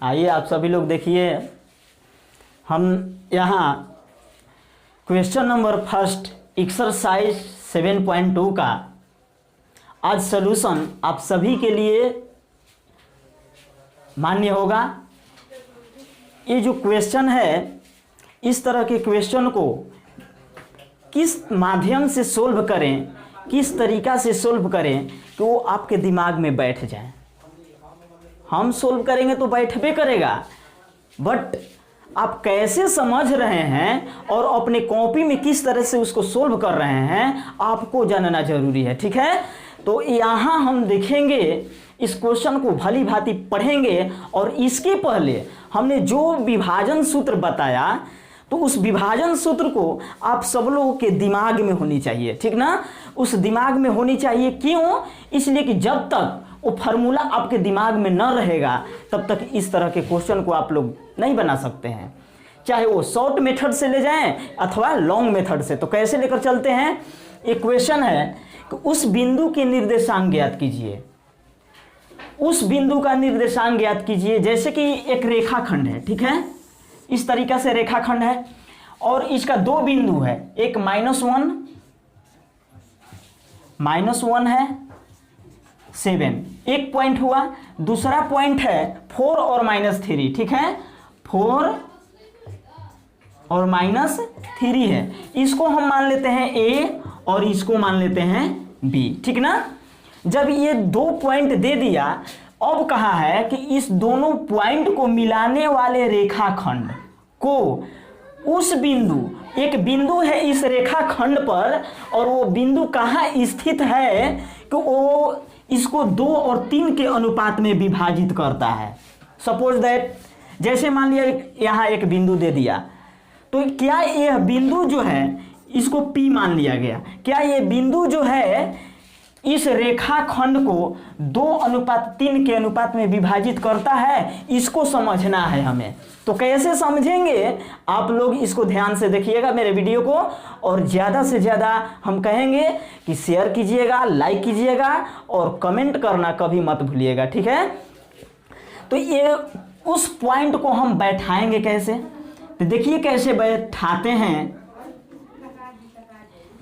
आइए आप सभी लोग देखिए, हम यहाँ क्वेश्चन नंबर फर्स्ट एक्सरसाइज 7.2 का आज सॉल्यूशन आप सभी के लिए मान्य होगा। ये जो क्वेश्चन है, इस तरह के क्वेश्चन को किस माध्यम से सोल्व करें, किस तरीका से सोल्व करें कि वो आपके दिमाग में बैठ जाए। हम सोल्व करेंगे तो बैठबे करेगा, बट आप कैसे समझ रहे हैं और अपने कॉपी में किस तरह से उसको सोल्व कर रहे हैं आपको जानना जरूरी है। ठीक है, तो यहाँ हम देखेंगे, इस क्वेश्चन को भली भांति पढ़ेंगे और इसके पहले हमने जो विभाजन सूत्र बताया तो उस विभाजन सूत्र को आप सब लोगों के दिमाग में होनी चाहिए। ठीक ना, उस दिमाग में होनी चाहिए। क्यों? इसलिए कि जब तक वो फार्मूला आपके दिमाग में न रहेगा तब तक इस तरह के क्वेश्चन को आप लोग नहीं बना सकते हैं, चाहे वो शॉर्ट मेथड से ले जाएं अथवा लॉन्ग मेथड से। तो कैसे लेकर चलते हैं? एक क्वेश्चन है कि उस बिंदु के निर्देशांक ज्ञात कीजिए। उस बिंदु का निर्देशांक ज्ञात कीजिए। जैसे कि एक रेखाखंड है, ठीक है, इस तरीका से रेखाखंड है और इसका दो बिंदु है, एक -1 है 7, एक पॉइंट हुआ, दूसरा पॉइंट है 4 और -3। ठीक है, 4 और -3 है। इसको हम मान लेते हैं A और इसको मान लेते हैं B। ठीक ना, जब ये दो पॉइंट दे दिया, अब कहा है कि इस दोनों पॉइंट को मिलाने वाले रेखाखंड को उस बिंदु, एक बिंदु है इस रेखाखंड पर और वो बिंदु कहाँ स्थित है कि वो इसको 2 और 3 के अनुपात में विभाजित करता है। सपोज दैट, जैसे मान लिया यहाँ एक बिंदु दे दिया, तो क्या यह बिंदु जो है इसको P मान लिया गया, क्या ये बिंदु जो है इस रेखाखंड को 2:3 के अनुपात में विभाजित करता है? इसको समझना है हमें। तो कैसे समझेंगे आप लोग, इसको ध्यान से देखिएगा मेरे वीडियो को, और ज़्यादा से ज़्यादा हम कहेंगे कि शेयर कीजिएगा, लाइक कीजिएगा और कमेंट करना कभी मत भूलिएगा। ठीक है, तो ये उस पॉइंट को हम बैठाएंगे कैसे, तो देखिए कैसे बैठाते हैं।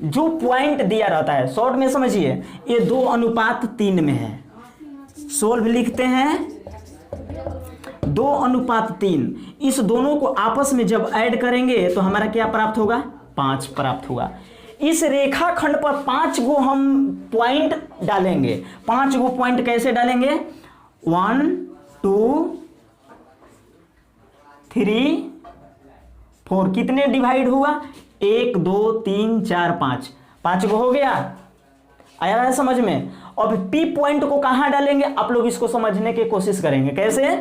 जो पॉइंट दिया रहता है, शॉर्ट में समझिए, ये 2:3 में है। सोल्व लिखते हैं 2:3। इस दोनों को आपस में जब ऐड करेंगे तो हमारा क्या प्राप्त होगा? 5 प्राप्त होगा। इस रेखाखंड पर 5 गो हम पॉइंट डालेंगे। 5 गो पॉइंट कैसे डालेंगे? 1 2 3 4। कितने डिवाइड हुआ? 1 2 3 4 5 गो हो गया। आया है समझ में? अब P पॉइंट को कहां डालेंगे आप लोग इसको समझने की कोशिश करेंगे। कैसे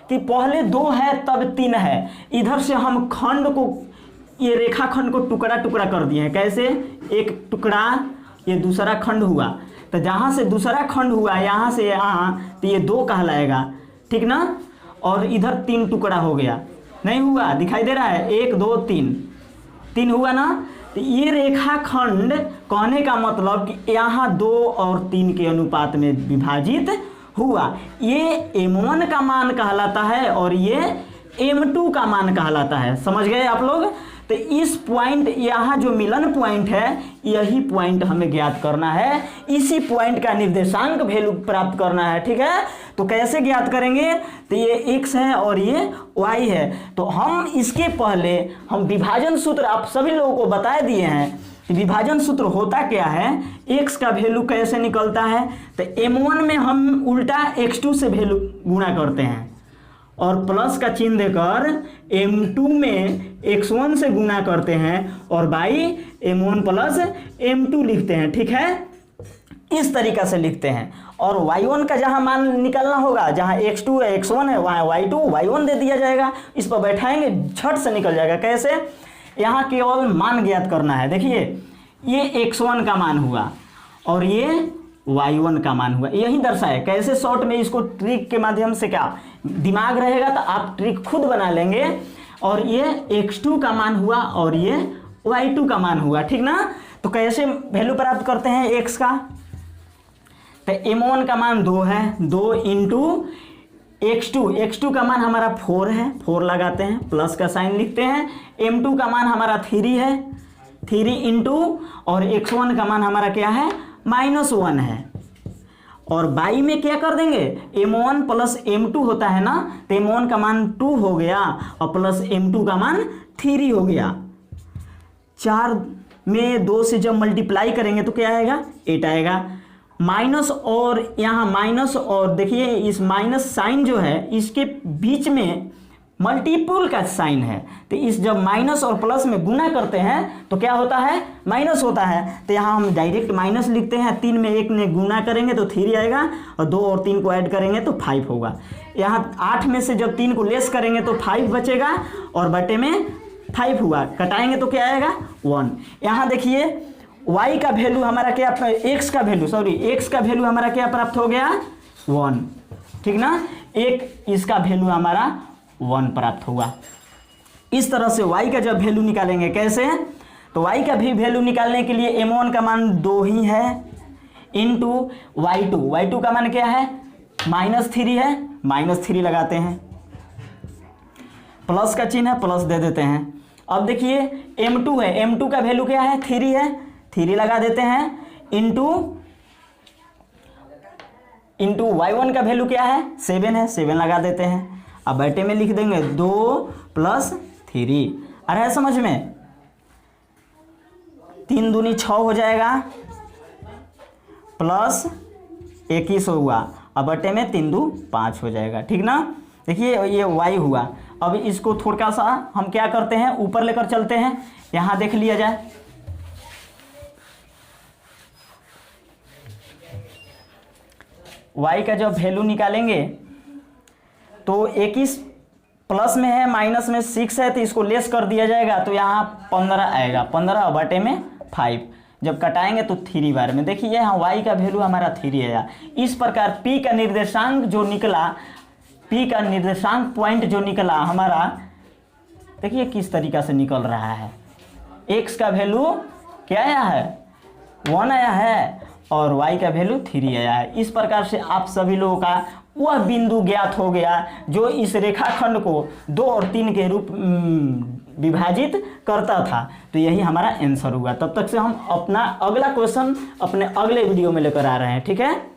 कि पहले 2 है तब 3 है, इधर से हम खंड को, ये रेखाखंड को टुकड़ा टुकड़ा कर दिए हैं। कैसे? एक टुकड़ा, ये दूसरा खंड हुआ, तो जहां से दूसरा खंड हुआ यहाँ से यहाँ, तो ये 2 कहलाएगा। ठीक ना, और इधर 3 टुकड़ा हो गया। नहीं हुआ? दिखाई दे रहा है? 1 2 3 हुआ ना। तो ये रेखाखंड, कहने का मतलब कि यहाँ 2 और 3 के अनुपात में विभाजित हुआ। ये M1 का मान कहलाता है और ये M2 का मान कहलाता है। समझ गए आप लोग? तो इस पॉइंट, यहाँ जो मिलन पॉइंट है, यही पॉइंट हमें ज्ञात करना है। इसी पॉइंट का निर्देशांक वैल्यू प्राप्त करना है। ठीक है, तो कैसे ज्ञात करेंगे? तो ये x है और ये y है। तो हम इसके पहले हम विभाजन सूत्र आप सभी लोगों को बता दिए हैं। विभाजन सूत्र होता क्या है, x का वैल्यू कैसे निकलता है, तो M1 में हम उल्टा x2 से वैल्यू गुणा करते हैं और प्लस का चिन्ह देकर M2 में x1 से गुणा करते हैं और बाई M1 प्लस M2 लिखते हैं। ठीक है, इस तरीका से लिखते हैं। और y1 का जहां मान निकलना होगा, जहां x2 है x1 है, वहां y2 y1 दे दिया जाएगा। इस पर बैठाएंगे, झट से निकल जाएगा। कैसे? यहाँ केवल मान ज्ञात करना है। देखिए, ये x1 का मान हुआ और ये y1 का मान हुआ, यही दर्शाए। कैसे? शॉर्ट में इसको ट्रिक के माध्यम से, क्या दिमाग रहेगा तो आप ट्रिक खुद बना लेंगे। और ये x2 का मान हुआ और ये y2 का मान हुआ। ठीक ना, तो कैसे वैल्यू प्राप्त करते हैं x का? तो M1 का मान 2 है, 2 इंटू x2 का मान हमारा 4 है, 4 लगाते हैं, प्लस का साइन लिखते हैं। m2 का मान हमारा 3 है, 3 इंटू, और x1 का मान हमारा क्या है, -1 है। और बाई में क्या कर देंगे, m1 प्लस m2 होता है ना, तो m1 का मान 2 हो गया और प्लस m2 का मान 3 हो गया। 4 में 2 से जब मल्टीप्लाई करेंगे तो क्या आएगा, 8 आएगा। माइनस, और यहाँ माइनस, और देखिए इस माइनस साइन जो है इसके बीच में मल्टीपल का साइन है, तो इस जब माइनस और प्लस में गुना करते हैं तो क्या होता है, माइनस होता है। तो यहाँ हम डायरेक्ट माइनस लिखते हैं, 3 में 1 ने गुना करेंगे तो 3 आएगा, और 2 और 3 को ऐड करेंगे तो 5 होगा। यहाँ 8 में से जब 3 को लेस करेंगे तो 5 बचेगा, और बटे में 5 हुआ, कटाएंगे तो क्या आएगा, 1। यहाँ देखिए y का वैल्यू हमारा क्या, x का वैल्यू हमारा क्या प्राप्त हो गया, 1, ठीक ना। इसका वैल्यू हमारा 1 प्राप्त हुआ। इस तरह से y का जब वैल्यू निकालेंगे कैसे, तो y का भी वैल्यू निकालने के लिए m1 का मान 2 ही है, इंटू y2 का मान क्या है, -3 है, -3 लगाते हैं, प्लस का चिन्ह है, प्लस दे देते हैं। अब देखिए m2 है, m2 का वैल्यू क्या है, 3 है, 3 लगा देते हैं, इंटू y1 का वैल्यू क्या है, 7 है, 7 लगा देते हैं। अब बटे में लिख देंगे 2 + 3। आ रहा है समझ में, 3 दूनी 6 हो जाएगा, प्लस 21 होगा, अब बटे में 3 2 5 हो जाएगा, ठीक ना। देखिए ये y हुआ। अब इसको थोड़ा सा हम क्या करते हैं, ऊपर लेकर चलते हैं, यहाँ देख लिया जाए। y का जब वैल्यू निकालेंगे तो 21 प्लस में है, माइनस में 6 है, तो इसको लेस कर दिया जाएगा, तो यहाँ 15 आएगा, 15 बटे में 5। जब कटाएंगे तो 3 बार में, देखिए यहाँ y का वैल्यू हमारा 3 आया। इस प्रकार p का निर्देशांक जो निकला, p का निर्देशांक पॉइंट जो निकला हमारा, देखिए किस तरीका से निकल रहा है। x का वैल्यू क्या आया है, 1 आया है, और y का वैल्यू 3 आया है। इस प्रकार से आप सभी लोगों का वह बिंदु ज्ञात हो गया जो इस रेखाखंड को 2 और 3 के रूप विभाजित करता था। तो यही हमारा आंसर हुआ। तब तक से हम अपना अगला क्वेश्चन अपने अगले वीडियो में लेकर आ रहे हैं, ठीक है।